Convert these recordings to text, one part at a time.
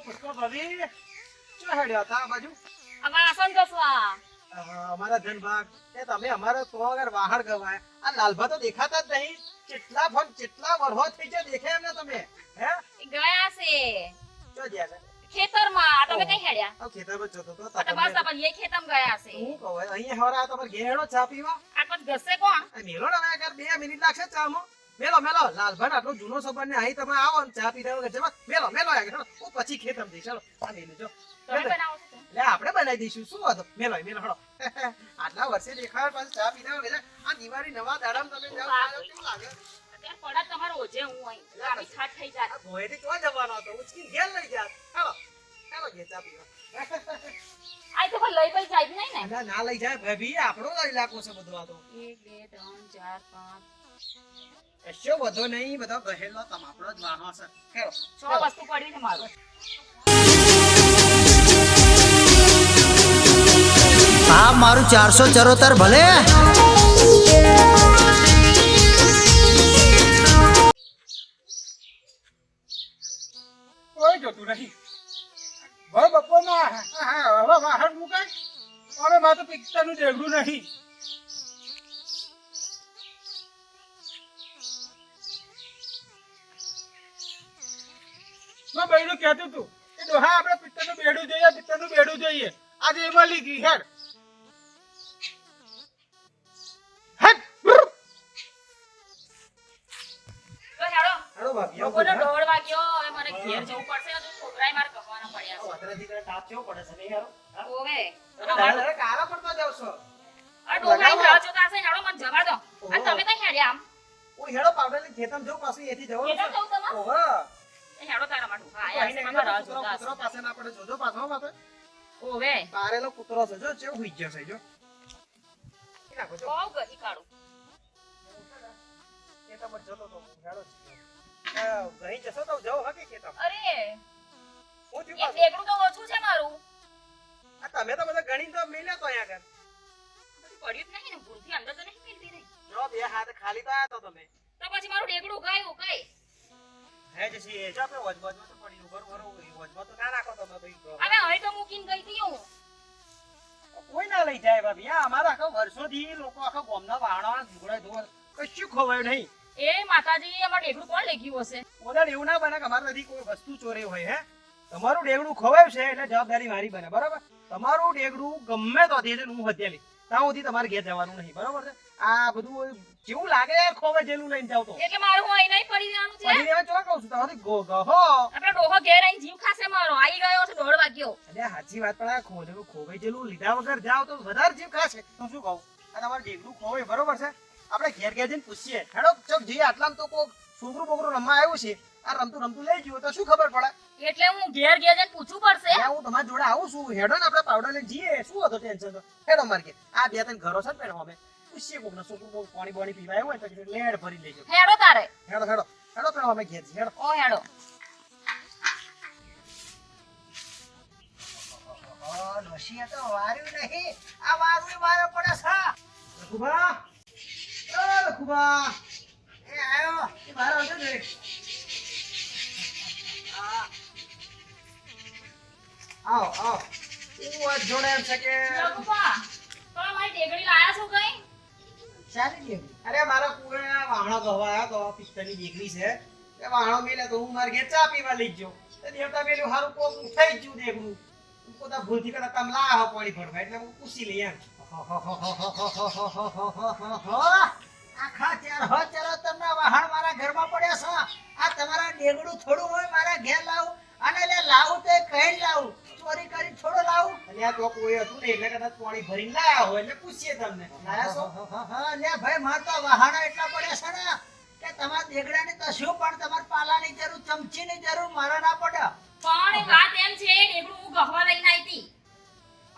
પુષ્પા ભાભી શું હેડ્યા હતા આ બાજુ? અમારા સંતોષવા અમારા ધનભાગ એ તમે અમારો તો વગર વાહણ ગવાય. આ લાલભા તો દેખાતા જ નહીં. કેટલા ફોન કેટલા વર્ષો થઈ ગયા દેખે એમને તમે? હે ગયા છે ચો જ્યા છે? ખેતરમાં. આ તમે કઈ હેડ્યા? આ ખેતરમાં જતો તો આ તો બસ આપણે એ ખેતરમાં ગયા છે. હું કહું અહીંયા હવરા તમારે ઘેરનો ચા પીવા આ પછી ઘસે કોણ? આ મેલો ને હવે 2 મિનિટ લાગશે ચામાં. મેલો મેલો લાલભાઈ આટલો જૂનો સંબંધ ને અહીં તમે આવો ને ચા પીધા વગર જવા મેલો મેલો આગળ હું પછી ખેતમ જઈશ. ચાલો આ લઈ લેજો. તમે બનાવો છો? લે આપણે બનાવી દઈશું. શું હતો? મેલો મેલો હળો. આટલા વર્ષે દેખાડ પાછું ચા પીધા વગર આ દિવાળી નવા દાડામાં તમે જાવ કેવું લાગે? અત્યારે પડા તમારો ઓજે હું અહીં આવી છાટ થઈ જાય. આ ભોયથી ક્યાં જવાનો હતો? ઉચકીને ઘેર લઈ જા. ચાલો ચાલો ઘેર ચા પીવા. આ તો કોઈ લઈ પઈ જાય જ નહીં ને. ના ના લઈ જાય ભાભી આપણો ઇલાકો છે બધો આ તો. 1 2 3 4 5 કશો બધો નહીં બધો ગહેલો તમારો જ વાહનો છે. ખેલો 6 વસ્તુ પડી છે મારું. આ મારું 474 ભલે કોઈ જોતું નહીં. ભર બપોરમાં હવે વાહન મુકાય અને મારે તો પિક્ચરનું દેખડું નહીં. મેં બહેનું કહેતું હતું કે ડોહા આપણે પિત્તરનું બેડું જોઈએ, પિત્તરનું બેડું જોઈએ. આજે એમાં લીધી હેડ હેડ. તો હેડો. હેડો ભાભી બપોરનો 1:30 વાગ્યો. હવે મને ઘેર જવું પડશે. હજુ છોકરાએ મારે કમાવાના પડ્યા છે. વાતરાથી કરે તાપ કેવો પડે છે નહીં યાર? ઓવે. દાદા કારા પડતા જાવ છો. આ ડોહાઈ રાહ જોતા હશે. હેડો મને જવા દો. અને તમે કઈ હેડ્યા આમ? ઓય હેડો પાવડરની ખેતમ જો પાછું એથી જવાનું ખેતમ જવું તમારે? ઓહો એ હેડો તારા માટે ઉભા આયા છે. મારા રાહ જોતા કૂતરો હશે. પાસે ના પડે જોજો પાછો માથે ઓવે. પારેલો કૂતરો છે જો ચેવું હુઈ ગયો છે જો. ઈ નાખો જો બહુ ગધી કાઢું. ખેતમ જ જતો તો હેડો ગઈ જશો તો જાઓ હા કે ખેતમ અરે હું થયું એક પાછું? ડેગડું તો ઓછું છે મારું. આ તમે તો બધા ગણી તો મિલ્યા તો અહીંયા આગળ પડ્યું જ નહીં ને. ભૂલથી અંદર તો નહીં મિલતી રહી. જો બે હાથ ખાલી તો આયા તો તમે તો પછી મારું ડેગડું ગયું કઈ? હે જસી જો આપણે વજવજમાં તો પડી ઉપર ઉપર વજમાં તો ના નાખો તમે ભાઈ હવે હવે તો મૂકીને ગઈ હતી હું. કોઈ ના લઈ જાય ભાભી. આ અમારા આખા વર્ષોથી લોકો આખા ગામના વાહણા ઝઘડા ધોવા કશું ખવાયું નહીં. એ માતાજી અમારું ડેગડું કોણ લઈ ગયું હશે? ઓદર એવું ના બને કે અમારે નથી કોઈ વસ્તુ ચોરી હોય. હે તમારું ડેગડું ખવાયું છે એટલે જવાબદારી મારી બને બરાબર. તમારું ડેગડું ગમે તો દે છે હું હત્યાલી ત્યાં સુધી તમારે ઘેર જવાનું નહીં બરાબર છે. આ બધું કેવું લાગે યાર ખોવે જેલું લઈને જાવ તો એટલે મારું હું અહીં નહીં પડી રહેવાનું છે. પડી રહેવા ચોક કહું છું તમારી ગહો આપડે ડોહો ઘેર આવીને જીવ ખાશે મારો. આવી ગયો છે 1:30 વાગ્યો. એટલે સાચી વાત પણ આ ખોજેલું ખોવાઈ જેલું લીધા વગર જાવ તો વધારે જીવ ખાશે. તો શું કહું આ તમારું ડેગડું ખોવાય બરોબર છે. આપણે ઘેર ઘેર જઈને પૂછીએ હેડો ચોક જઈએ. આટલામાં તો કોઈ છોકરું બોકરું રમવા આવ્યું છે. આ રમતું રમતું લઈ ગયું તો શું ખબર પડે? એટલે હું ઘેર ઘેર જઈને પૂછવું પડશે. ત્યાં હું તમારી જોડે આવું છું. હેડો ને આપણે પાવડર લઈને જઈએ. શું હતો ટેન્શન તો હેડો માર કે આ 2-3 ઘરો છે ને પેલો અમે પૂછીએ કોકને છોકરું બોક પાણી બાણી પીવા આવ્યું હોય તો લેડ ભરી લેજો. હેડો તારે. હેડો હેડો હેડો પેલો અમે ઘેર જઈએ હેડો. ઓ હેડો. નશીએ તો વાર્યું નહીં. આ વારું મારે પડે છે. લખુભા ઓ લખુભા એ આયો એ બહાર આવજો ને. આવો આવો હું વાત જોડે એમ છે કે લગુપા, તો મારી ડેગડી લાયા છો કઈ? સારી ગયું. અરે મારા પૂરે વાહણો ગવા આવ્યા તો પિસ્તની દીકરી છે એ વાહણો મેલે તો હું મારે ઘેર ચા પીવા લઈ ગયો તો દેવતા મેલ્યું હારું કોક ઉઠાઈ ગયું દેખું પોતા ભૂલથી કદાચ તમે લાવો પાણી ભરવા એટલે હું પૂછી લઈ એમ. આખા 4 વાહણ મારા ઘરમાં પડ્યા છે. આ તમારા ડેગડું થોડું હોય મારા ઘેર લાવું અને લે લાવું તો કઈ લાવું ચોરી કરી થોડો લાવું. અને આ તો કોઈ હતું ને એટલે કદાચ પાણી ભરીને લાયા હોય એટલે પૂછીએ તમને લાયા છો? લે ભાઈ માર તો વાહણો એટલા પડ્યા છે ને કે તમારા દેગડાની તો શું પણ તમારે પાલાની જરૂર ચમચીની જરૂર મારા ના પડે. પણ એ વાત એમ છે ડેગડું હું ગહવા લઈને આવી હતી.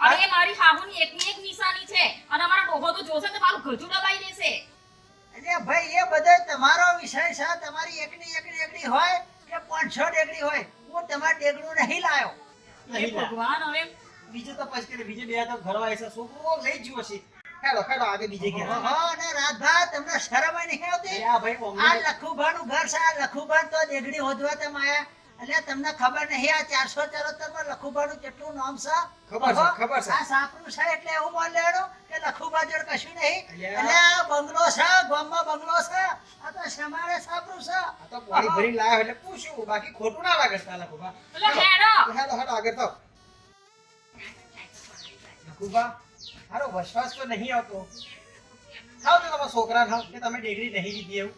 અને એ મારી હાહુની એકની એક નિશાની છે. અને અમારો ડોહો તો જોશે તો મારું ગજુ દબાઈ દેશે. એટલે ભાઈ એ બધો તમારો વિષય છે. તમારી એકની હોય કે 500 ડેગડી હોય હું તમારું ડેગડું નહીં લાયો. હે ભગવાન, હવે બીજે તો પછી કે બીજે બે તો ઘરવા આવ્યા છે છોકરો લઈ ગયો છે. હેડો હેડો આગળ બીજે ઘેર. અને રાધા તમને શરમ ય નહીં આવતી? આ ભાઈ આ લખુભાનું ઘર છે. આ લખુભાન તો ડેગડી હોદવા તમે આયા એટલે તમને ખબર નહીં આ 474 માં લખુબાનું કેટલું નામ છે? ખબર છે, ઓહો, ખબર છે. આ સાપરું છે એટલે એવું માન લેવાનું કે લખુબા જોડે કશું નહીં. અલ્યા. એટલે આ બંગલો છે, ગામમાં બંગલો છે. આ તો સમારે સાપરું છે. આ તો પાણી ભરીને લાવ્યો એટલે પૂછ્યું, બાકી ખોટું ના લાગે તાલા ખુબા. એટલે હેડો હેડો હેડો આગળ તો ખુબા હારો વિશ્વાસ તો નહીં આવતો. થાવ તો તમારા છોકરાને હાવ કે તમે ડિગ્રી નહીં લીધી એવું.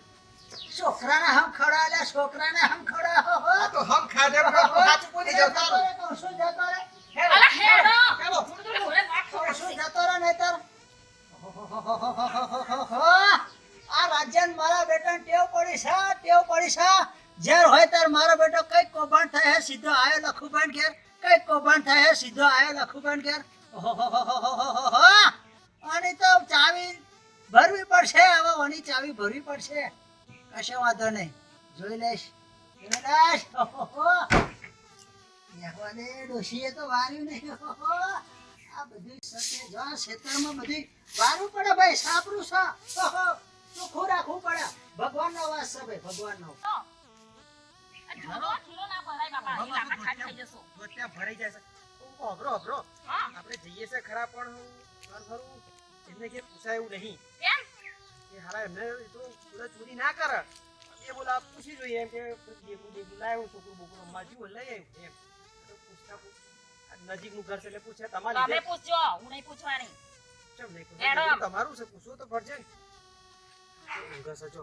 છોકરાને હમ ખવડાવે, એટલે છોકરાને હમ ખવડાવે. ઓહો. આ તો હમ ખાધે પણ સાચું બોલી જાવ તારું. કહું છું જતો રે. હેડો, અલા હેડો હેડો. હું તો ઘોડે વાત કહું કરું છું છું. જતો રે નહીંતર. આ રાજ્યન મારા બેટાને ટેવ પડી છે, ટેવ પડી છે. જ્યારે હોય ત્યારે મારો બેટો કઈક કૌભાંડ થાય છે, સીધો આયો લખુબાન ઘેર. કઈક કૌભાંડ થાય છે, સીધો આયો લખુબાન ઘેર. આની તો ચાવી ભરવી પડશે, હવે આની ચાવી ભરવી પડશે. કશો વાંધો નહીં, જોઈ લઈશ, જોઈ લઈશ. યહોવાને ડોશીએ તો વાર્યું નહીં. આ બધું સત્ય જો આ ખેતરમાં બધી વારવું પડે ભાઈ, સાપરું છે. ચોખ્ખું રાખવું પડે. ભગવાનનો વાસ છે ભાઈ, ભગવાનનો. આ ઝૂલો ઝૂલો ના ભરાય બાપા અહીં લાકડા ખાટ થઈ જશો. તો ત્યાં ભરાઈ જાય છે. અભરો અભરો હા આપણે જઈએ છે ખરા પણ ઘર ખરું એમને કે પૂછાય એવું નહીં કેમ કે હારા એમને એટલું બધા ચોરી ના કરે. એ બોલા પૂછી જોઈએ એમ કે દેવું લાવ્યું છોકરું બોકરું રમવા જેવું લઈ આવ્યું એમ. તો પૂછતા આ નજીકનું ઘર છે એટલે પૂછે તમારી તમે પૂછજો હું નહીં પૂછવાની કેમ નહીં પૂછે? એડો. તમારું છે પૂછવું તો પડશે ને. ઊંઘે છે જો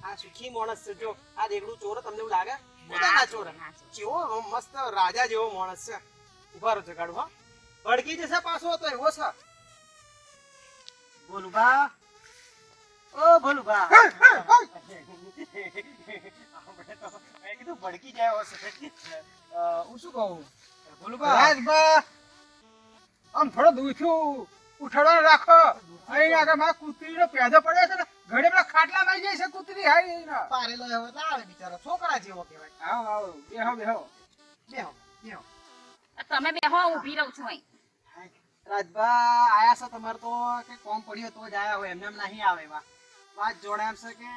આ સુખી માણસ છે જો આ દેગડું ચોર તમને એવું લાગે પોતાના ચોર ના ચોર. જેવો મસ્ત રાજા જેવો માણસ છે. ઉભા રહો જગાડું હા ભડકી જશે પાછો હતો એવો છે. બોલુબા ઓ બોલુબા આપણે તો મેં કીધું ભડકી જાય હશે. હું શું કહું બોલુબા રાજભા આમ થોડો દૂધથી ઉઠાડો રાખો. અહીં આગળ મારા કૂતરીનો પેદો પડ્યો છે ને ઘડે પેલા ખાટલા માં જાય છે કૂતરી હારી એના. પારેલો એવો ના આવે બિચારો છોકરા જેવો કહેવાય. આવો આવો બેહો બેહો. બેહો બેહો તમે બેહો હું ઊભી રહું છું અહીં રાજભા આયા છે તમારે તો કે કોમ પડ્યો તો જ આયા હોય એમને એમ નહીં આવે એવા વાત જોડે એમ છે કે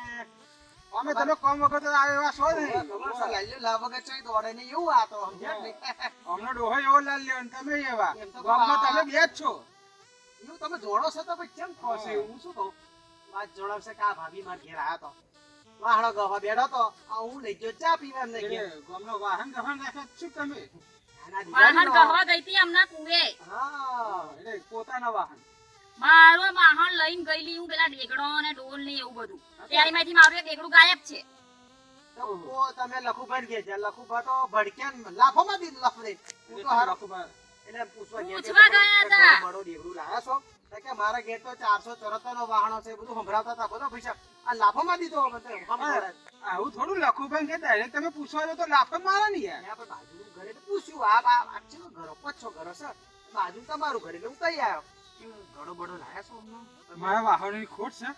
અમે તમે કોમ વખત આવે એવા છો ને. ખબર છે લાલ્યો લાવ વગર ચોય દોડે નહીં એવું આ તો સમજ્યા ને? અમને ડોહો એવો લાલ લ્યો ને તમે એવા એમ તો ગામમાં તમે બે જ છો. એવું તમે જોડો છો તો પછી કેમ કહો છો એવું? હું શું કહું વાત જોડાવશે કે આ ભાભી માર ઘેર આયા તો વાહણો ગવા બેઠો તો આ હું લઈ ગયો ચા પીવા એમને ઘેર. એટલે ગામનો વાહન ગહન રાખે શું તમે? આના વાહન દિવાળીનો- ગહવા ગઈ હતી હમણાં કુએ હા એટલે પોતાના વાહન. મારો વાહન લઈને ગયેલી હું પેલા ડેગડો ને ડોલ ને એવું બધું ત્યારમાંથી મારું એક ડેગડું ગાયબ છે તો તમે લખુભાઈ ઘેર જ્યાં લખુભા તો ભડક્યા ને લાફોમાં દીધું લફડે. હું તો હારો એટલે એમ પૂછવા ગયા કે પૂછવા ગયા હતા. બડો દેવડું લાયા છો તો કે મારા ઘેર તો 474 નો વાહનો છે બધું સંભળાવતા હતા બધો પૈસા આ લાફોમાં દીધો બધે સંભળાવે. આવું થોડું લખુભાઈ કે ડાયરેક્ટ તમે પૂછવા જાવ તો લાફો મારે ને યાર. ત્યાં પણ બાજુનું ઘર એટલે પૂછ્યું આ છે ને ઘરો પછો ઘરો છે બાજુ તમારું ઘર એટલે હું કઈ આવ્યો ઘડો બડો લાયા છો હમણાં? મારા વાહનની ખોટ છે.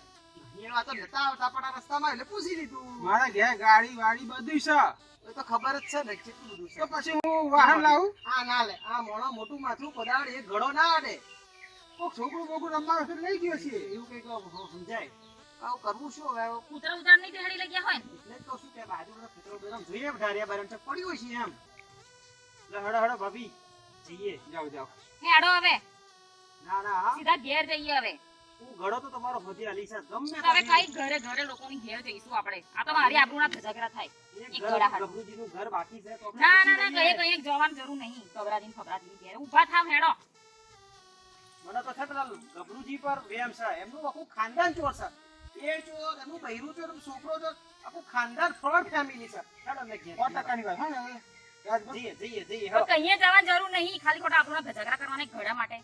અહીંયા તો નતા આવતા પણ આ રસ્તામાં એટલે પૂછી લીધું. મારા ઘેર ગાડી વાડી બધું છે. એ તો ખબર જ છે ને કેટલું બધું છે. તો પછી હું વાહન લાવું. આ ના લે આ મોણો મોટું માથું પદાડ એક ઘડો ના આડે કોક છોકરું બોકરું રમવા વખતે લઈ ગયો છે. એવું કઈક સમજાય. આવું કરવું શું હવે કૂતરા ઉતાર નહીં તેડી લઈ ગયા હોય ને. એટલે જ કહું છું કે બાજુનો કૂતરો બેરામ જોઈએ ઢારિયા બારે પડી હોય છે એમ. એટલે હડો હડો ભાભી જઈએ. જાઓ જાઓ. હેડો હવે ના ના હા સીધા ઘેર જઈએ હવે હું ઘડો તો તમારો હોદી આલી છે ગમે હવે કઈ ઘરે ઘરે લોકોની ઘેર જઈશું આપણે આ તો મારી આબરૂના ઝઘડા થાય એક ઘડા હાથ. ગભરુજીનું ઘર બાકી છે તો આપણે ના ના પૂછી ના લઈએ. કઈ જવાની જરૂર નહીં કબરાજી ફબરાજી ઘેર ઊભા થાવ હેડો મને તો છે પેલા ગભરુજી પર વેમ છે એમનું આખું ખાનદાન ચોર છે. એ ચોર એમનું બૈરું ચોર એમનો છોકરો ચોર આખું ખાનદાન ફળ ફેમિલી છે. હેડો ને ઘેર 100% ની વાત હા ને હવે. રાજભા જઈએ જઈએ જઈએ તો હેડો. કઈએ જવાની જરૂર નહીં ખાલી ખોટા આબરૂના ઝઘડા કરવાના એક ઘડા માટે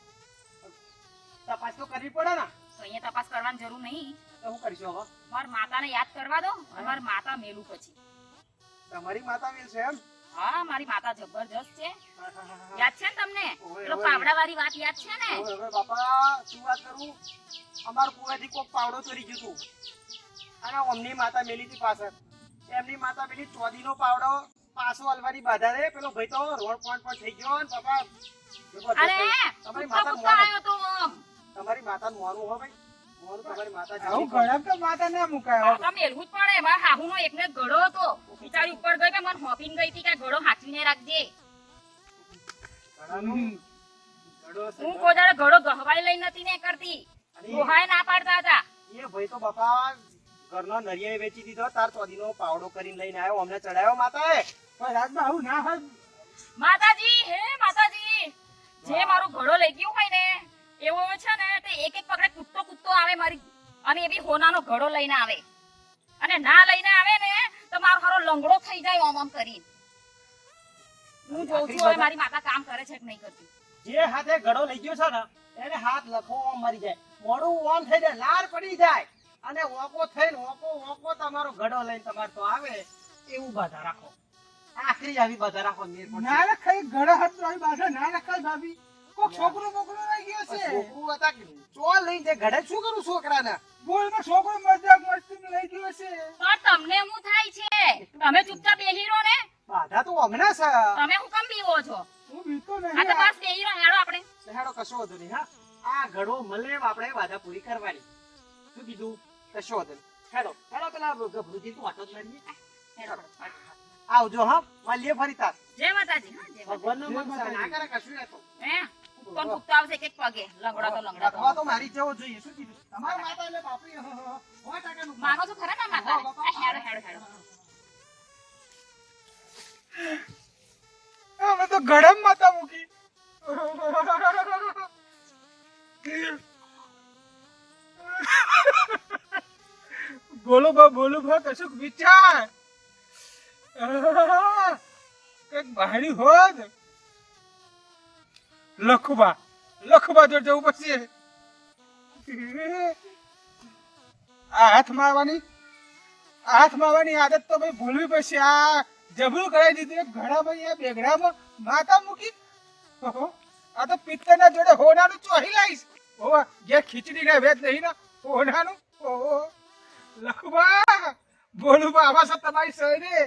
તપાસ તો કરવી પડે ને કઈએ તપાસ કરવાની જરૂર નહીં તો હું કરીશું હવે મારા માતાને યાદ કરવા દો અને મારી માતા મેલું પછી તમારી માતા વેલ છે એમ હા મારી માતા જબરજસ્ત છે હા, હા, હા, હા. યાદ છે ને તમને ઓવે, પેલો ઓવે. પાવડા વાળી વાત યાદ છે ને હવે હવે બાપા શું વાત કરું અમાર કુવાથી કોક પાવડો ચોરી ગયું તું અને અમની માતા મેલી હતી પાછળ એમની માતા પેલી ચોદીનો પાવડો પાછો અલવાની બાધા રે પેલો ભાઈ તો રોડ પણ થઈ ગયો ને બાપા જબરજસ્ત અરે તમારી કૂદતા માતા કૂદતા આવ્યો તો આમ. તમારી માતા મોરું હો ભાઈ મોરું તમારી માતા આવું જાણી ગળામ તો માતા ના મુકાય. માતા મેલવું જ પડે મારા હાહુનો એકને ગળો હતો બિચારી ઉપર ગઈ કે મને મને હોપીને ગઈ હતી કે ઘોડો હાચવીને રાખજે. ઘણાનું ઘડો છે. હું કોઈ દાડો ઘોડો ગહવાઈ લઈ નથી ને કરતી. અને ડોહાએ ના પાડતા હતા. એ ભાઈ તો બાપા ઘરનો નરિયાઈ વેચી દીધો, તાર ચોદીનો પાવડો કરીને લઈને આવ્યો, અમને ચડાયો માતાએ. પણ રાજમાં આવું ના હોય. માતાજી, હે માતાજી, જે મારો ઘોડો લઈ ગયું હોય ને એવો છે ને તે એક એક પગડે કૂદતો આવે મારી, અને એ બી હોનાનો ઘોડો લઈને આવે, અને ના લઈને આવે ને તો મારો હારો લંગડો થઈ જાય આમ આમ કરી. હું જોઉં છું હવે મારી માતા કામ કરે છે કે નહીં કરતી. જે હાથે ઘડો લઈ ગયો છે ને એને હાથ લખો ઓમ મરી જાય, મોઢું ઓમ થઈ જાય, લાર પડી જાય, અને ઓકો થઈને ઓકો તમારો ઘડો લઈને તમારે તો આવે એવું બાધા રાખો. આખરી આવી બાધા રાખો. મેર પડશે. ના રખાય ગળા હાથ આવી બાધા ના રખાય ભાભી. કોક છોકરો બોકરો રહી ગયો છે. છોકરું હતા કે ચો લઈને તે ઘડે શું કરું છોકરાને? બોલમાં છોકરો મજાક મસ્તી લઈ ગયો છે. પણ તમને શું થાય છે? તમે ચૂપચાપ બેહી રહો ને. બાધા તો હમણાં છે. તમે હું કેમ બીવો છો? હું બીતો આ તો નહીં. બસ બેહી રહો, હેડો આપણે. હેડો કશો વાંધો નહીં. હા, આ ઘડો મળે આપણે બાધા પૂરી કરવાની. શું કીધું? કશો વાંધો નહીં. હેડો પેલા ગભરુજી તું આટો જ લડીએ. હેડો. આવજો. હા, મળીએ ફરી તાર. જય માતાજી. હા, જય માતાજી. ભગવાનનો મન છે, ના કરે કશું રહેતો. હે? કોણ કૂદતા આવશે એક એક પગે? લંગડા તો લંગડા તો. લખવા તો મારી જેવો જોઈએ. શું કીધું? તમારા માતા એટલે બાપરી 100% માનો છો ખરા ના માતાને? આ હેડો હેડો. અમે તો ગરમ માતા મૂકી. બોલો બા કશુંક વિચાર. કઈક બહારી હોત. લખુબા જો જવું પડશે. આ હાથ મારવાની આદત તો ભાઈ ભૂલવી પડશે. આ જબરું કરાવી દીધું ઘડા ભાઈ આ બેગડામાં માતા મૂકી. ઓહો, આ તો પિત્તરના જોડે હોનાનું ચોહી લાઈશ. ઓહો, જે ખીચડી ના વેચ નહીં ને હોનાનું. ઓહો, લખુબા બોલુબા આવા છે તમારી સહી.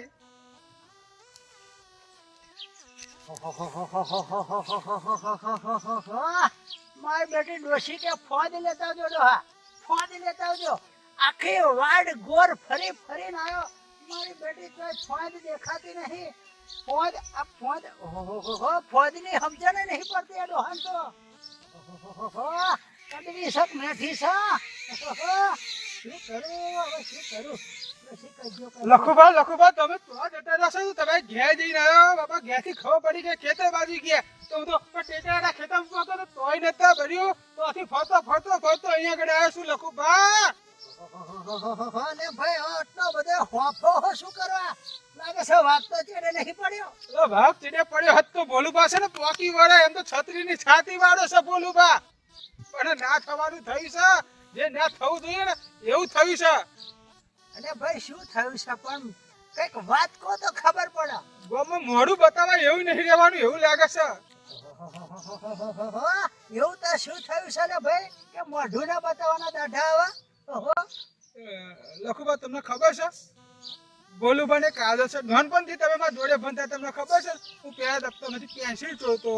મારી બેટી ડોશી કે ફોદ લેતા આવજો ડોહા, ફોદ લેતા આવજો. આખી વાડ ગોર ફરી ફરીને આવ્યો. મારી બેટી તો ફોદ દેખાતી નહીં. ફોદ આ ફોદ ઓહો ફોદની સમજણ નહીં પડતી આ ડોહાન તો. ઓહો કડવી સક મેઠી સા. શું કરું હવે શું કરું? ડોશી કહેજો કે લખુબા તમે તો જતા રહેશો. તમે ઘેર જઈને આવ્યો બાપા. ઘેરથી ખબર પડી કે ખેતર બાજુ ગયા તો હું તો ટેટાના ખેતરમાં હતો ને તોય નતા ભર્યું. તો આથી ફરતો અહીંયા આગળ આવ્યો છું લખુબા. ને ભાઈ આટલો બધો હોફો શું કરવા લાગે છે? વાત તો ચેડે નહીં પડ્યો. તો ભાગ ચીડે પડ્યો હત તો બોલુબા છે ને પોકી વાળે એમ તો છત્રીની છાતી વાળો છે બોલુબા. પણ ના થવાનું થયું છે. જે ના થવું જોઈએ ને એવું થયું છે. અને ભાઈ શું થયું છે? પણ કઈક વાત કો તો ખબર પડે. ગામમાં મોઢું બતાવાય એવું નહીં રહેવાનું એવું લાગે છે. એવું તો શું થયું છે ને ભાઈ કે મોઢું ના બતાવવાના દાઢા આવા? લખુબા તમને ખબર છે બોલુબા ને કાદો છે નાનપણથી તમે મારા જોડે ભણતા તમને ખબર છે. હું પેલા દફતરમાંથી પેન્સિલ ચોરતો,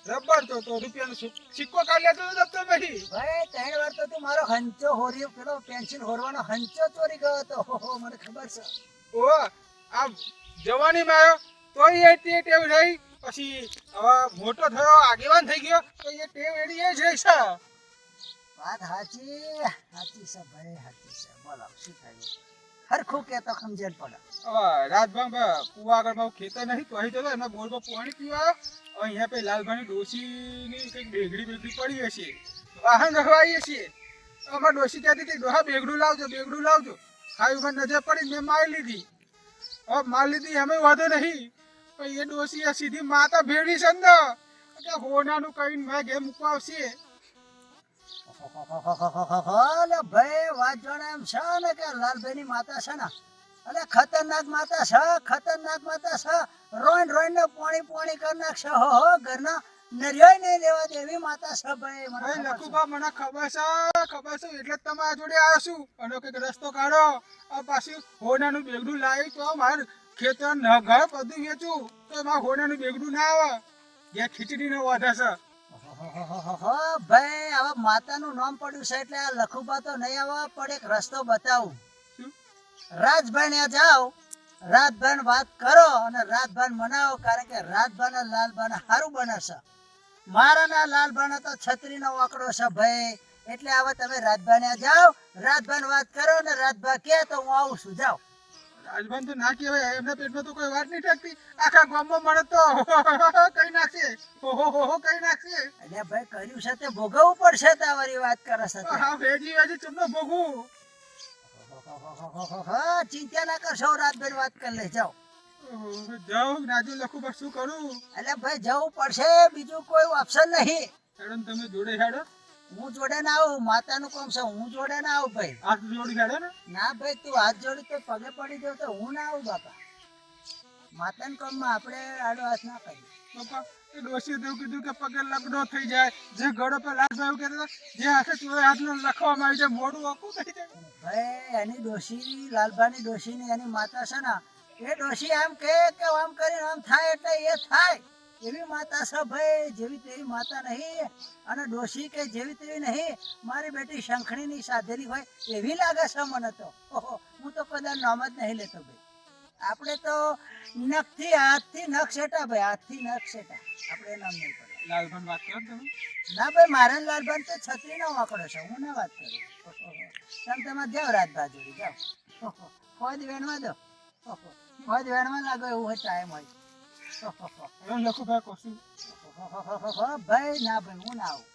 રબર ચોરતો, રૂપિયાનો સિક્કો કાઢી લેતો દફતર માંથી. ભાઈ 3 વાર તો તું મારો હંચો હોર્યો, પેલો પેન્સિલ હોરવાનો હંચો ચોરી ગયો હતો. મને ખબર છે. ઓ આ જવાનીમાં આવ્યો તોય એ ટેવ રહી. પછી હવે મોટો થયો આગેવાન થઈ ગયો તો એ ટેવ એની એ જ રહી છે. વાત સાચી છે ભાઈ, સાચી છે. બોલો શું થયું? હરખું કે તો સમજણ પડે. હવે રાજભાઈ કુવા આગળ ખેતર નહીં તો અહીં જતો એમાં બોરમાં પાણી પીવા આવ્યો. હવે અહીંયા પે લાલભાઈ ડોશીની કંઈક બેગડી પડી હશે. વાહન રખવાઈએ છીએ. અમારે ડોશી કહેતી હતી ડોહા બેગડું લાવજો. ખાઈ ઉપર નજર પડી મેં મારી લીધી. હવે મારી લીધી અમે વાંધો નહીં. પણ એ ડોશી સીધી માતા ભેડી છે ને કે હોનાનું કહીને મેં ઘેર મૂકવા આવશે. ભાઈ વાત જોડે એમ છે ને કે લાલભાઈની માતા છે ને અને ખતરનાક માતા છે. રોઈન ને પાણી કરી નાખશે. હો ઘરના નરિયોય નહીં લેવા દે એવી માતા છે ભાઈ. ભાઈ લખુબા મને ખબર છે એટલે જ તમારા જોડે આવ્યો છું. અને કંઈક રસ્તો કાઢો. આ પાછું હોનાનું બેગડું લાવી તો મારે ખેતર ઘર બધું વેચું તો મારે હોનાનું બેગડું ના આવે. જે ખીચડીનો વાધા છે. ભાઈ હવે માતાનું નામ પડ્યું છે એટલે આ લખુબા તો નહીં આવે. પણ એક રસ્તો બતાવું. શું? રાજભાઈ ને જાઓ રાતભાન વાત કરો અને રાતભાન મનાવો, કારણ કે રાતભાન લાલભાન હારું બને છે. મારા ના લાલભાન તો છત્રીનો વાકડો છે ભાઈ. એટલે હવે તમે રાતભાને જાઓ, રાતભાન વાત કરો ને રાતભા કે તો હું આવું છું. જાઓ. રાજભાન તો ના કહેવાય, એમના પેટમાં તો કોઈ વાત નહીં ઠકતી. આખા ગામમાં મળે તો કઈ નાખશે, હો કઈ નાખશે. એટલે ભાઈ કર્યું છે તે ભોગવવું પડશે. તારી વાત કરે છે તે. હા વેજી ચમનો ભોગવું. ચિંતા ના કરશો, રાતભાન વાત કરી લે. જાઓ. જાઉં રાજુ લખું બસ શું કરું. એટલે ભાઈ જવું પડશે, બીજું કોઈ ઓપ્શન નહીં. મેડમ તમે જોડે હેડો. હું જોડે ના આવું, માતાનું કામ છે, હું જોડે ના આવું ભાઈ. હાથ જોડી હેડો ને. ના ભાઈ, તું હાથ જોડી તો પગે પડી જાવ તો હું ના આવું બાપા. માતાના કામમાં આપણે આડો હાથ ના કરીએ. પપ્પા એ ડોશીએ તો એવું કીધું કે પગે લગડો થઈ જાય. જે ગળો પર લાલ એવું કહેતા હતા, જે હાથે ચોરે હાથનો લખવામાં આવી જાય, મોઢું આખું થઈ જાય. ભાઈ એની ડોશી, લાલભાની ડોશીની એની માતા છે ને, એ ડોશી આમ કે આમ કરીને આમ થાય એટલે એ થાય. એવી માતા છે ભાઈ, જેવી તેવી માતા નહીં. અને ડોશી કે જેવી તેવી નહીં. મારી બેટી શંખણીની સાધેલી હોય એવી લાગે છે મને તો. ઓહો, હું તો કદાચ નામ જ નહીં લેતો ભાઈ. આપણે તો નખથી હાથથી નખ સેટા ભાઈ, હાથથી નખ સેટા. આપણે નામ નહીં પડે. લાલભાન વાત કરો તમે. ના ભાઈ, મારા લાલભાન તો છત્રીનો વાકડો છે, હું ના વાત કરું. તમે તમારે જાઓ રાતભા જોડી જાઓ. ફોજ વેણવા દો. ફોજ વેણવા લાગો એવું હોય ટાઈમ હોય. લખું ભાઈ કશું. ભાઈ ના ભાઈ, હું ના આવું.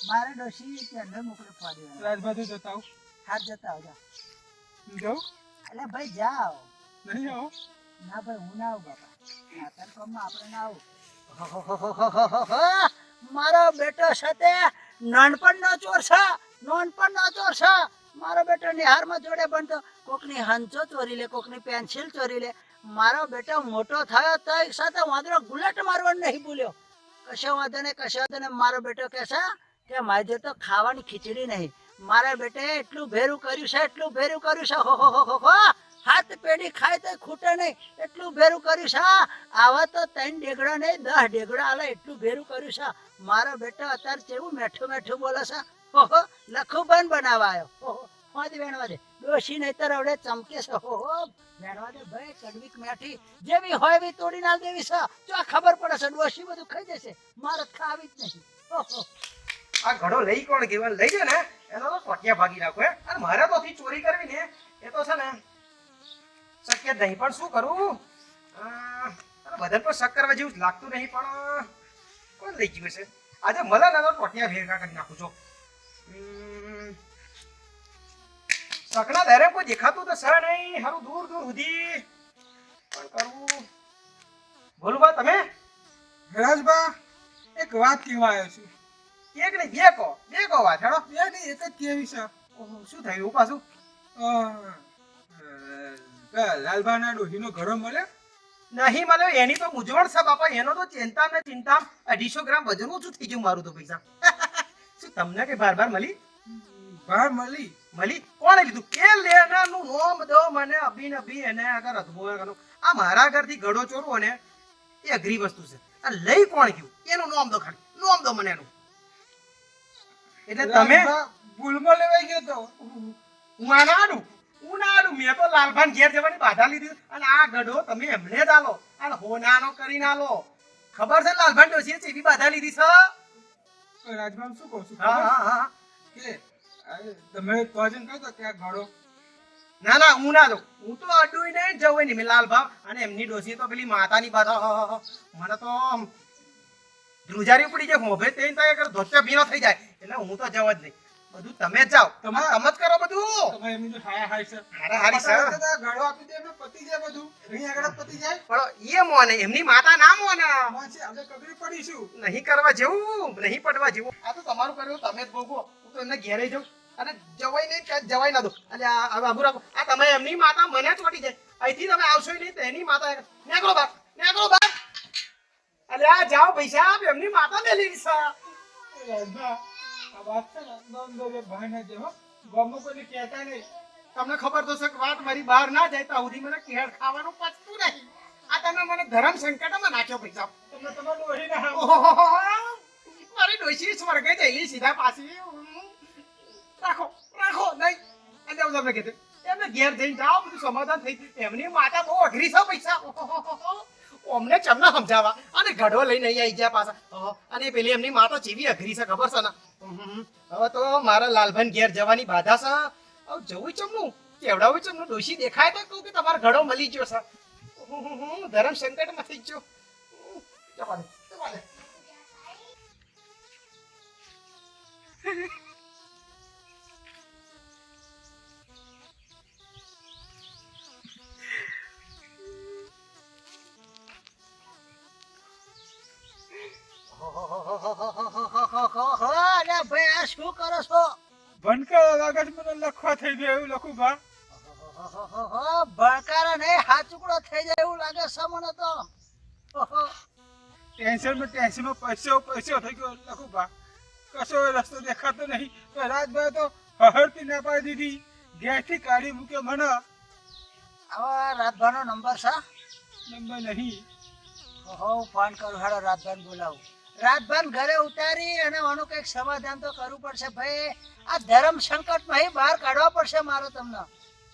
મારે ડોશી ત્યાં મોકલે ફોજ વેણવા. રાજભાઈ જતા આવું. હાથ જતા આવો જાઓ. જાઉં એટલે ભાઈ જાઓ. નહીં આવો. ના ભાઈ, હું ના આવું બાપા. માતાના કામમાં આપણે ના આવું. મારો બેટો સાથે નાનપણનો ચોર છે, નાનપણનો ચોર છે. મારો બેટો નિહારમાં જોડે બનતો, કોકની હંચો ચોરી લે, કોકની પેન્સિલ ચોરી લે. મારો બેટો મોટો થયો તો એક સાથે વાંદરો ગુલેટ મારવાનું નહીં ભૂલ્યો. કશો વાંધો નહીં, કશો વાંધો નહીં. મારો બેટો કહે છે કે મારી જોડે તો ખાવાની ખીચડી નહીં. મારા બેટે એટલું ભેરું કર્યું છે, એટલું ભેરું કર્યું છે. હો હાથ પેઢી ખાય તો ખૂટે નહીં, એટલું ભેરું કર્યું છે. આવા તો 3 ડેગડા નહીં 10 ડેગડા આલે, એટલું ભેરું કર્યું છે. મારો બેટો અત્યારે કેવું મેઠું મેઠું બોલે છે. ઓહો, લખુબન બનાવવા આવ્યો. ઓહો, ફોજ વેણવા દે. ડોશી નહીં તો રવડે ચમકે છે. ઓહો, વેણવા દે ભાઈ. કડવીક મેઠી જેવી હોય એવી તોડી ના દેવી છે. જો આ ખબર પડે છે ડોશી બધું ખાઈ જશે, મારે ખાવી જ નહીં. ઓહો, આ ઘડો લઈ કોણ ગયો? લઈ ગયો ને એનો તો ટોટિયા ભાગી નાખો. અને મારે તો ચોરી કરવી ને એ તો છે ને શક્ય જ નહીં. પણ શું કરું, બદન પર શક કરવા જેવું લાગતું નહીં. પણ કોણ લઈ ગયું છે? આજે મળે ને તો ટોટિયા ભેગા કરી નાખું છો. શકના દારે કોઈ દેખાતું તો છે નહીં. હારું દૂર દૂર સુધી પણ કરવું. બોલું બા તમે? રાજભા એક વાત કહેવા આવ્યો છું. એક નહીં બે કહો વાત. હેડો. બે નહીં, એક જ કેવી છે. ઓહો, શું થયું પાછું? લાલભાના ડોહીનો ઘરો મળે નહીં મળ્યો એની તો મૂંઝવણ છે બાપા. એનો તો ચિંતા 250 ગ્રામ વજન ઓછું થઈ ગયું મારું તો. પૈસા શું તમને કઈ બાર મળી? બહાર મળી. કોણે લીધું? એ લેનાનું નોમ દો મને. અભી એને આગળ અધબો કરું. આ મારા ઘરથી ઘડો ચોરવો ને એ અઘરી વસ્તુ છે. આ લઈ કોણ ગયું એનું નોમ દો, ખાલી નોમ દો મને એનું. એટલે તમે ભૂલમાં લેવાઈ ગયો તો હું ના આડું. મેં તો લાલભાન ઘેર જવાની બાધા લીધી. અને આ ગઢો તમે એમને જ આલો અને હોનાનો કરીને આલો. ખબર છે લાલભાન ડોશીએ એવી બાધા લીધી છે. રાજભાન શું કહું છું હા કે તમે તોજન કહો કે આ ઘડો ના હું ના દઉં. હું તો અડું નહીં જવું નહીં. મેં લાલભાવ અને એમની ડોશી તો પેલી માતાની બાધા મને તો ધ્રુજારી પડી જાય. મોભે તે ધોત્યો ભીનો થઈ જાય. એટલે હું તો જવા જ નહીં. બધું તમે જ જાઓ, તમે જ કરો બધું. તમે એમની જો હારી છે હારી છે. ઘડો આપી દે, એમને પતી જાય બધું. અહીં આગળ પતી જાય. પણ એ મોને એમની માતા ના મોને આપણે કબરી પડીશું. નહીં કરવા જેવું, નહીં પડવા જેવું. આ તો તમારું કર્યું તમે જ ભોગવો. હું તો એમને ઘેરે જાઉં અને જવાય નહીં, જવાય ના દો. અને આબુ રાખો. આ તમે એમની માતા મને ચોટી જાય. અહીંથી તમે આવશો નહીં તો એની માતા નીકળો બાર. અરે આ જાઓ પૈસા આપ. એમની માતા મેલી છે. આ વાત છે ને દો ભાઈ ના જેવો ગામમાં કોઈને કહેતા નહીં. તમને ખબર તો છે કે વાત મારી બહાર ના જાય તો સુધી મને કેળ ખાવાનું પચતું નહીં. આ તમે મને ધર્મ સંકટમાં નાખ્યો પૈસા. તમને તમારે ડોહી ના મારી ડોશી સ્વર્ગે જઈ સીધા પાછી. રાખો નહીં. અને જાઉં તમને કીધું એમને ઘેર જઈને જાઓ, બધું સમાધાન થઈ ગયું. એમની માતા બહુ અઘરી છે પૈસા. ઓહોહોહો. અમને ચમના સમજાવવા અને ગઢો લઈને અહીં આવી ગયા પાછા. અને પેલી એમની માતા જેવી અઘરી છે ખબર છે ને. હવે તો મારા લાલભાઈ ઘેર જવાની બાધા છે. હવે જવું ચમનું કેવડાવું ચમનું ડોશી દેખાય તો કહું કે તમારો ઘડો મળી ગયો છે. ધર્મ સંકટમાં થઈ ગયો. જવા દે, જવા દે. અરે ભાઈ આ શું કરો છો? ભણકા લાગે છે મને લખવા થઈ ગયો એવું લખું બા. ભણકારા નહીં હાચુકડો થઈ જાય એવું લાગે છે મને તો. ટેન્શનમાં પૈસો થઈ ગયો લખું બા. કશો રસ્તો દેખાતો નહીં. તો રાતભર તો હહરતી ના પાડી દીધી. ગેસથી કાઢી મૂક્યો મને. આવા રાતભાનો નંબર છે? નંબર નહીં. હું ફોન કરું, હાલો રાતભાન બોલાવું. રાતભાન ઘરે ઉતારી અને આનું કંઈક સમાધાન તો કરવું પડશે ભાઈ. આ ધર્મ સંકટમાં બહાર કાઢવા પડશે મારે તમને.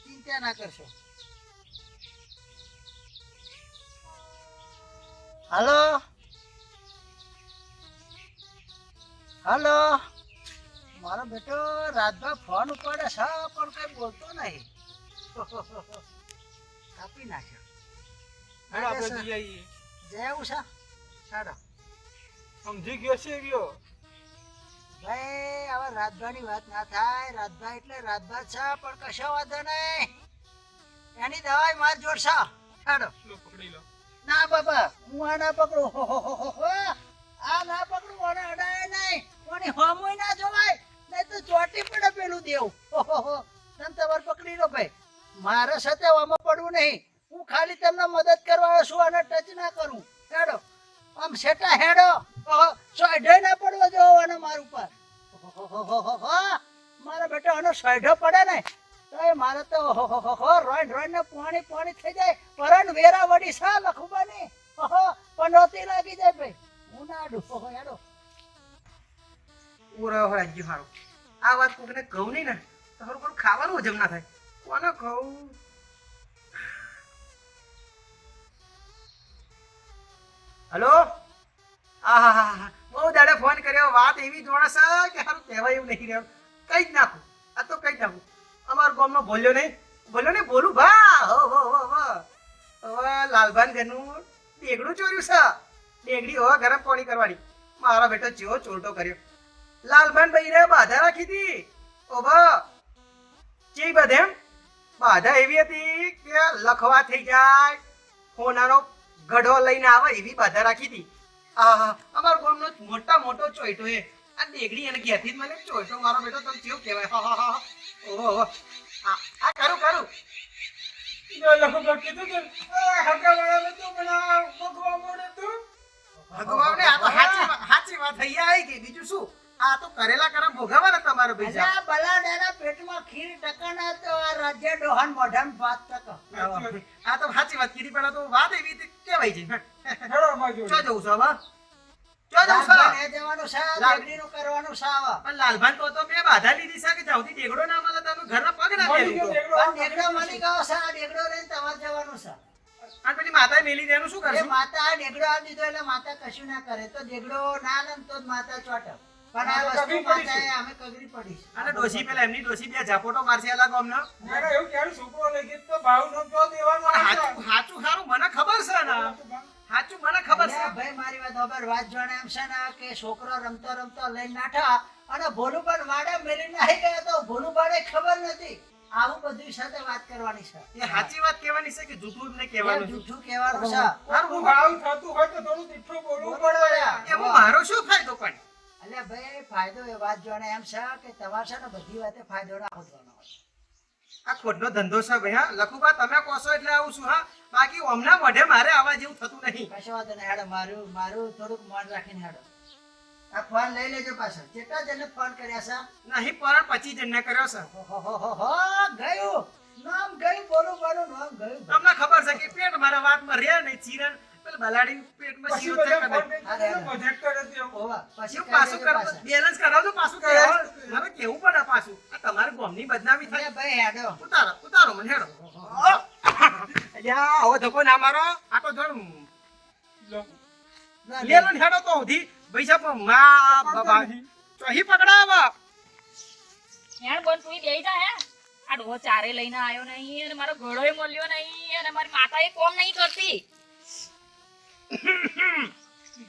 ચિંતા ના કરશો. હાલો હાલો, મારો બેટો રાતભા ફોન ઉપાડે છે પણ કઈ બોલતો નહીં. કાપી નાખ્યો. હાલો આપણે જઈ આવીએ. જવું છે સાડો. સમજી ગયો છે ગયો. ભાઈ હવે રાતભાની વાત ના થાય. રાતભા એટલે રાતભા છે પણ કશો વાંધો નહીં. એની દવાઈ માર જોડશે. સાડો. લો પકડી લો. ના બાબા હું આ ના પકડું. આ ના પકડું, મને અડાય નહીં. કોની હોમુય ના જોવાય નહીં તો ચોટી પડે પેલું દેવું. તને તમારે પકડી લો ભાઈ. મારે સાથે આમાં પડવું નહીં. હું ખાલી તમને મદદ કરવા છું અને ટચ ના કરું. હેડો આમ સેટા હેડો. સોઢે ના પડવા જો અને માર ઉપર. મારા બેટા આનો સોઢો પડે ને તો એ મારે તો રોઈન રોઈન ને પાણી પાણી થઈ જાય. પરણ વેરા વડી સા લખુબાની પનોતી લાગી જાય ભાઈ. હું ના આડું. હેડો ઉરા હળાજી હારું. આ વાત કોકને કહું નહીં ને તો હારું કોણ ખાવાનું હજમ ના થાય. કોને કહું? હલો. આહાહા, બહુ દાડે ફોન કર્યો. વાત એવી જોડે છે કે હારું કહેવાય એવું નહીં રહ્યું. કઈ જ નાખું. આ તો કઈ જ નાખું. અમારો ગામનો બોલ્યો નહીં બોલું ભા. હો હવે લાલભાન ઘરનું ડેગડું ચોર્યું છે. ડેગડી હવે ગરમ પાણી કરવાની. મારો બેટો ચેવો ચોરટો કર્યો. લાલભાન ભાઈ રે બાધા રાખી હતી. ઓભા ચી બધે એમ બાધા એવી હતી કે લખવા થઈ જાય, હોનાનો ગઢો લઈને આવે એવી બાધા રાખી હતી. આ અમારો ગામનો મોટો ચોઈટો એ આ ડેગડી અને ઘેરથી જ મને ચોઈટો મારો બેટો તમે કેવું કહેવાય. ઓહો આ કરું લખું બા કીધું કે હગાવાળાને તું બનાવ ભગવા મોડે તું. ભગવાને આ તો સાચી વાત થઈ આવી કે બીજું શું. આ તો કરેલા કરમ ભોગવવાના તમારો ભાઈ. અલ્યા બલાડાના પેટમાં ખીર ટકાના તો આ રાજ્ય ડોહાન મોઢામાં ભાત ટકા. આ તો સાચી વાત કીધી પણ આ તો વાત એવી હતી કેવાય છે. હેડો અમાર જોડે. ચો જવું છે હવે? ચો જવું લાલભાન છે? એ જવાનું છે, દેગડીનું કરવાનું છે હવે. પણ લાલભાન તો મેં બાધા લીધી છે કે જાવથી દેગડો ના મળે તો ઘરના પગ ના મળી ગયો પહેરી. દેગડો. પણ દેગડો મળી ગયો છે. આ દેગડો લઈને તમારે જવાનું છે. અને પેલી માતાએ મેલી દેનું શું એ કરશું? માતા આ દેગડો આપી દીધો એટલે માતા કશું ના કરે. તો દેગડો ના લે ને તો જ માતા ચોટે. પણ આ વસ્તુ કગરી માતાએ પડીશું. અમે કગરી પડીશું. અને ડોશી પેલા એમની ડોશી બે ઝાપોટો મારશે અલગ ગામના. મેં કહ્યું એવું ક્યારે છોકરો લઈ ગયો તો ભાવ નો તો દેવાનો પણ હાચું સારું મને ખબર છે ને. સાચું મને ખબર છે. અલ્યા ભાઈ મારી વાત ખબર વાત જાણે એમ છે ને કે છોકરો રમતો રમતો લઈને નાઠા અને ભોલું પણ વાડે મેલીને આવી ગયા તો ભોલું પાડે ખબર નથી. આવું બધું સાથે વાત કરવાની છે. એ સાચી વાત કહેવાની છે કે જૂઠું જ નહીં એ કહેવાનું છે? જૂઠું કહેવાનું છે. હારું ભાવ થતું હોય તો થોડું તીઠું બોલવું બોલો પડે. યાર. એમાં મારો શું ફાયદો પણ? અલ્યા ભાઈ ફાયદો એ વાત જાણે એમ છે કે તમારે છે ને બધી વાતે ફાયદો ના ખોદવાનો હોય. આ ખોટનો ધંધો છે ભાઈ. હા લખુબા તમે કહો છો એટલે આવું છું. હા બાકી હમણાં મોઢે મારે આવા જેવું થતું નહીં. કશો વાંધો નહીં. હેડો મારું થોડુંક મન રાખીને હેડો. આ ફોન લઈ લેજો પાછળ. કેટલા જણને ફોન કર્યા છે? નહીં પણ 25 જણને કર્યો છે. ઓહોહોહો, ગયું નામ ગયું. બોલું નામ ગયું. તમને ખબર છે કે પેટ મારા વાતમાં રહ્યા નહીં. ચીરણ પેલો બલાડીને પેટમાં પછી શીરો બધા ચડકા ફોન દે. કરીને પ્રોજેક્ટર હતી એવું. ઓવા, પછી શું પાછું કરી દેજો કરો? પાછા. બેલેન્સ કરાવજો પાછું કરાવ. મારે કેવું પડે પાછું આ તમારી ગામની બદનામી થાય લે ભાઈ હેડો. ઉતારો મને હેડો અલ્યા હવે ધક્કો ના મારો આ તો જોડ લો. ના, લેલો ને હેડો તો સુધી પૈસા પણ માં બાબા ચોહી પકડાવા હેણ બોન તું બેહી જા હે આ ડોહો ચારે લઈને આવ્યો નહીં અને મારો ઘડોય મળ્યો નહીં અને મારી માતાએ કોમ નહીં કરતી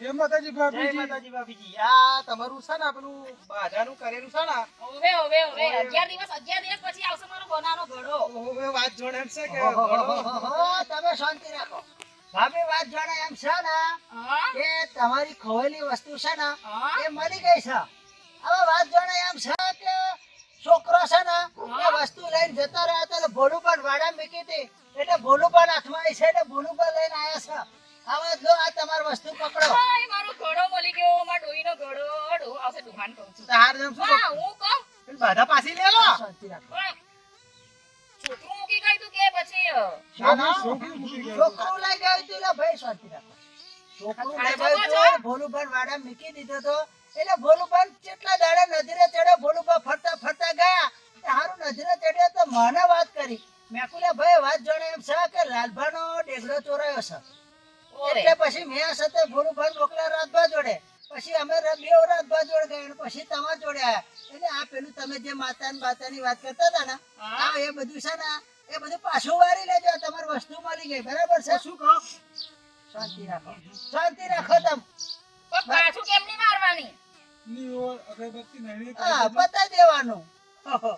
જય માતાજી જય ભાભીજી. માતાજી બાપીજી આ તમારું છે ને આપણું બાધાનું કરેલું છે ને હવે 11 દિવસ પછી આવશે મારો બનાનો ઘડો હવે વાત જોડે એમ છે કે ઓહોહોહો, તમે શાંતિ રાખો. ભાભી વાત જાણે એમ છે ને હા કે તમારી ખોવેલી વસ્તુ છે ને હા એ મળી ગઈ છે. હવે વાત જાણે એમ છે કે છોકરો છે ને એ વસ્તુ લઈને જતા રહ્યા હતા એટલે ભોલું પણ વાડા મૂકી હતી એટલે ભોલું પણ હાથમાં આવી છે એટલે ભોલું પણ લઈને આવ્યા છે. હવે લો આ તમારી વસ્તુ પકડો. હાય, મારો ઘડો મળી ગયો મારો ડોહીનો ઘડો ડોહો આવશે દુકાન કહું છું તાર જેમ શું હા હું કહું બાધા પાછી લેલો શાંતિ રાખો. પણ છોકરું મૂકી ગઈ તું કે પછી ના, ના. છોકરી મૂકી ગયો. છોકરું લઈ ગયું તું લે ભાઈ શાંતિ રાખો. છોકરું લઈ ગયું તું ભોલું પણ વાડા મૂકી દીધો તો એટલે ભોલું પણ કેટલા દાડા નજરે ચડ્યો ભોલું પણ ફરતા ફરતા ગયા હારું નજરે ચડ્યો તો મને વાત કરી મેં કીધું લે ભાઈ વાત જાણે એમ છે કે લાલભાનો ડેગલો ચોરાયો છે ઓરે એટલે પછી મેં સાથે ભોલું ભાઈ મોકલ્યા રાજભા જોડે પછી અમે બે રાજભા જોડે ગયા અને પછી તમારા જોડે આયા એટલે આ પેલું તમે જે માતા ને બાતાની વાત કરતા હતા ને હા આ એ બધું છે ને એ બધું પાછું વારી લેજો આ તમારી વસ્તુ મળી ગઈ બરાબર છે શું કહો શાંતિ રાખો શાંતિ રાખો તમ પણ પાછું કેમ નહીં મારવાની ની ઓર અગરબત્તી નહીં હા પતાઈ દેવાનું ઓહો.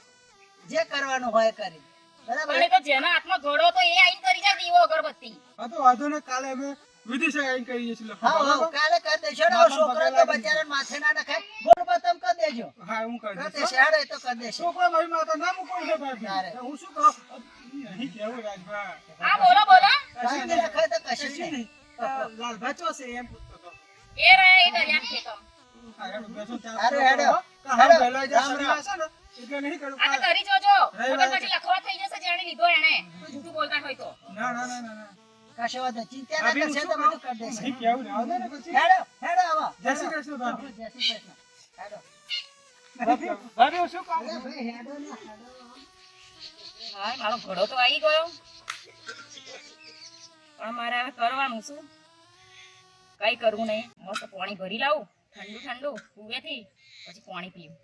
જે કરવાનું હોય કરી બરાબર પણ એ તો જેના હાથમાં ઘડો તો એ આઈને કરી જાય દીવો અગરબત્તી આ તો વાંધો ને કાલે અમે વિદેશે આવીને કરીએ છીએ લખો. હા હા કાલે કરી દેશો ને હવે છોકરા તો બચારા માથે ના નખાય બોલ બતમ કરી દેજો હા હું કરી કરી દઈશ. દેશે હેડો એ તો કરી દેશે છોકરા મારી માતા ના મૂકો છે ભાભી. તારે. હું શું કહું નહીં કેવું રાજભા. હા બોલો બોલો શાંતિ રાખો તો કશું કશું નહીં નહીં લાલભા ચોસે એમ પૂછતો હતો એ રહે એ દરિયાન ખેતમ હા, હેડો, બેસો ચા હારું, પીવો હેડો. કરો. હા, હેડો. વહેલા જે રામ, શરીર હશે ને, એટલે નહીં કરું. આ તો કરી જોજો રહી વગર વાત. પછી લખવા થઈ જશે જેણે લીધો એને જૂઠું બોલતા હોય તો ના ના ના ના ના. કશો વાંધો નહીં. ચિંતા ના ભાભી, હું કરશે શું તો બધું કરી દેશે નહીં કેવું ના આવે ને પછી. હેડો હેડો આવો જય શ્રી કૃષ્ણ ભાભી. જય શ્રી કૃષ્ણ હેડો ભાભી હું શું કહું અરે ભાઈ હેડો ને હેડો હા મારો ઘડો તો આવી ગયો પણ મારે હવે કરવાનું શું કઈ કરવું નહીં મસ્ત પાણી ભરી લાવું ઠંડુ ઠંડુ કુવેથી પછી પાણી પીવું